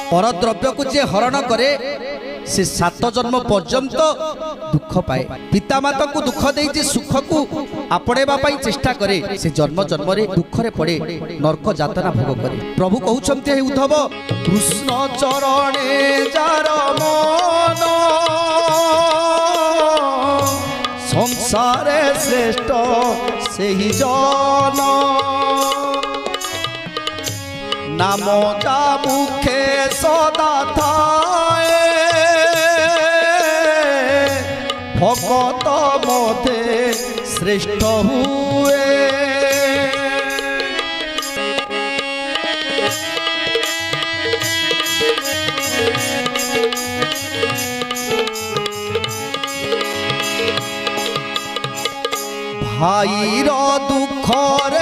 परद्रव्य को जे हरण करे से 7 जन्म पर्यंत दुख पाए। पितामाता को दुख दे जे सुख को आपणेबा पई चेष्टा करे से जन्म जन्म रे दुख रे पड़े नरक यातना भोग करे। प्रभु कहउछन्ते हे उद्धव कृष्ण चरणे जार मन संसारे श्रेष्ठ सेहि जन नाम जा मुखे सदा थाए भगत मते श्रेष्ठ हुए। भाईर दुखर